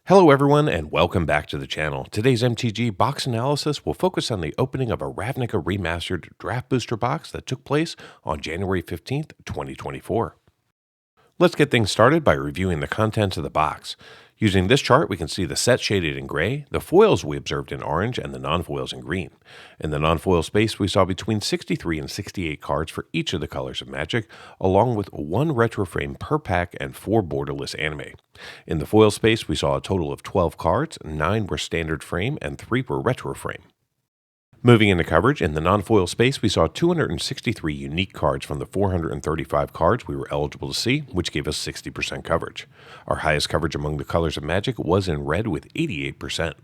Hello everyone and welcome back to the channel. Today's MTG box analysis will focus on the opening of a Ravnica Remastered draft booster box that took place on January 15th, 2024. Let's get things started by reviewing the contents of the box. Using this chart, we can see the set shaded in gray, the foils we observed in orange, and the non-foils in green. In the non-foil space, we saw between 63 and 68 cards for each of the colors of Magic, along with one retro frame per pack and 4 borderless anime. In the foil space, we saw a total of 12 cards, 9 were standard frame, and 3 were retro frame. Moving into coverage, in the non-foil space, we saw 263 unique cards from the 435 cards we were eligible to see, which gave us 60% coverage. Our highest coverage among the colors of Magic was in red with 88%.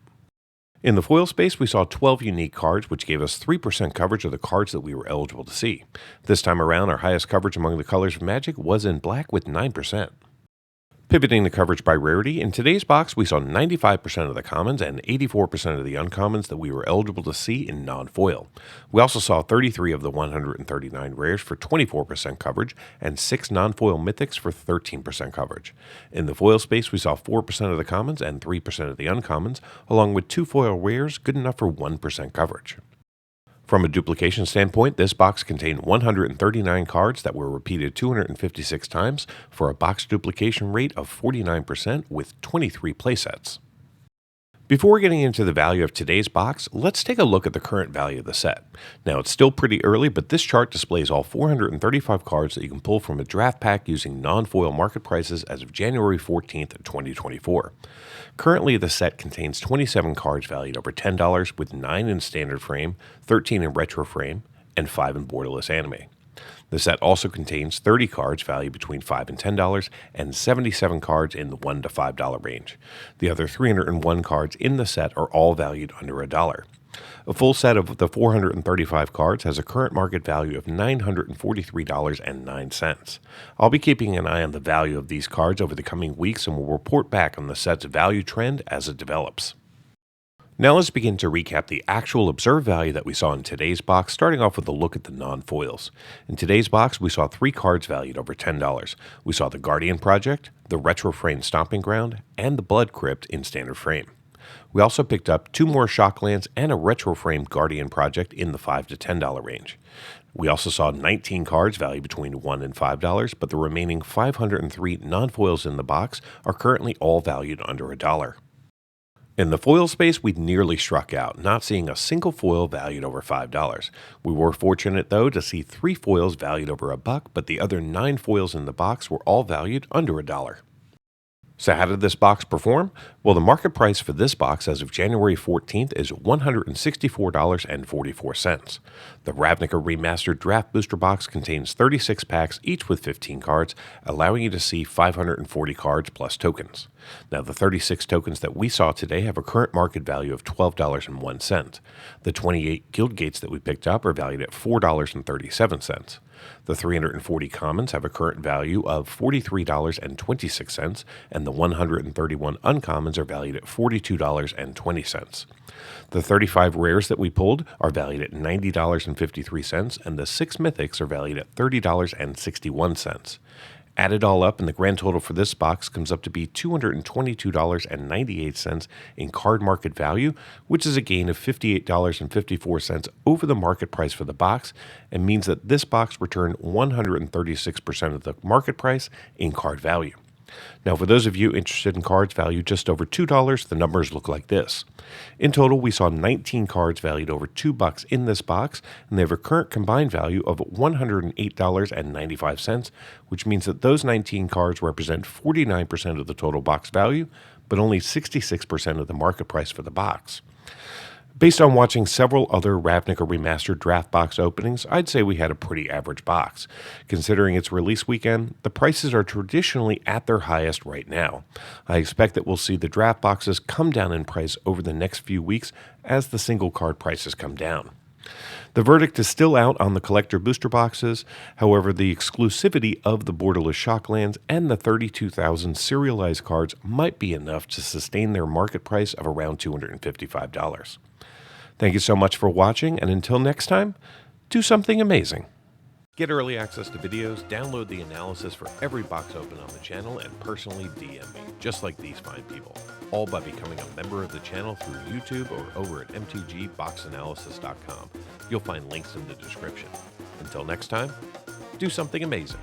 In the foil space, we saw 12 unique cards, which gave us 3% coverage of the cards that we were eligible to see. This time around, our highest coverage among the colors of Magic was in black with 9%. Pivoting the coverage by rarity, in today's box we saw 95% of the commons and 84% of the uncommons that we were eligible to see in non-foil. We also saw 33 of the 139 rares for 24% coverage and 6 non-foil mythics for 13% coverage. In the foil space, we saw 4% of the commons and 3% of the uncommons, along with 2 foil rares good enough for 1% coverage. From a duplication standpoint, this box contained 139 cards that were repeated 256 times for a box duplication rate of 49% with 23 playsets. Before getting into the value of today's box, let's take a look at the current value of the set. Now, it's still pretty early, but this chart displays all 435 cards that you can pull from a draft pack using non-foil market prices as of January 14th, 2024. Currently, the set contains 27 cards valued over $10, with 9 in standard frame, 13 in retro frame, and 5 in borderless anime. The set also contains 30 cards valued between $5 and $10 and 77 cards in the $1 to $5 range. The other 301 cards in the set are all valued under $1. A full set of the 435 cards has a current market value of $943.09. I'll be keeping an eye on the value of these cards over the coming weeks and will report back on the set's value trend as it develops. Now let's begin to recap the actual observed value that we saw in today's box, starting off with a look at the non-foils. In today's box, we saw 3 cards valued over $10. We saw the Guardian Project, the Retro Frame Stomping Ground, and the Blood Crypt in standard frame. We also picked up 2 more Shocklands and a Retro Frame Guardian Project in the $5 to $10 range. We also saw 19 cards valued between $1 and $5, but the remaining 503 non-foils in the box are currently all valued under $1. In the foil space, we nearly struck out, not seeing a single foil valued over $5. We were fortunate, though, to see 3 foils valued over $1, but the other 9 foils in the box were all valued under $1. So how did this box perform? Well, the market price for this box as of January 14th is $164.44. The Ravnica Remastered Draft Booster Box contains 36 packs, each with 15 cards, allowing you to see 540 cards plus tokens. Now, the 36 tokens that we saw today have a current market value of $12.01. The 28 Guild Gates that we picked up are valued at $4.37. The 340 commons have a current value of $43.26, and the 131 uncommons are valued at $42.20. The 35 rares that we pulled are valued at $90.53, and the 6 mythics are valued at $30.61. Add it all up, and the grand total for this box comes up to be $222.98 in card market value, which is a gain of $58.54 over the market price for the box, and means that this box returned 136% of the market price in card value. Now, for those of you interested in cards valued just over $2, the numbers look like this. In total, we saw 19 cards valued over $2 in this box, and they have a current combined value of $108.95, which means that those 19 cards represent 49% of the total box value, but only 66% of the market price for the box. Based on watching several other Ravnica Remastered draft box openings, I'd say we had a pretty average box. Considering its release weekend, the prices are traditionally at their highest right now. I expect that we'll see the draft boxes come down in price over the next few weeks as the single card prices come down. The verdict is still out on the collector booster boxes. However, the exclusivity of the borderless Shocklands and the 32,000 serialized cards might be enough to sustain their market price of around $255. Thank you so much for watching, and until next time, do something amazing. Get early access to videos, download the analysis for every box open on the channel, and personally DM me, just like these fine people. All by becoming a member of the channel through YouTube or over at mtgboxanalysis.com. You'll find links in the description. Until next time, do something amazing.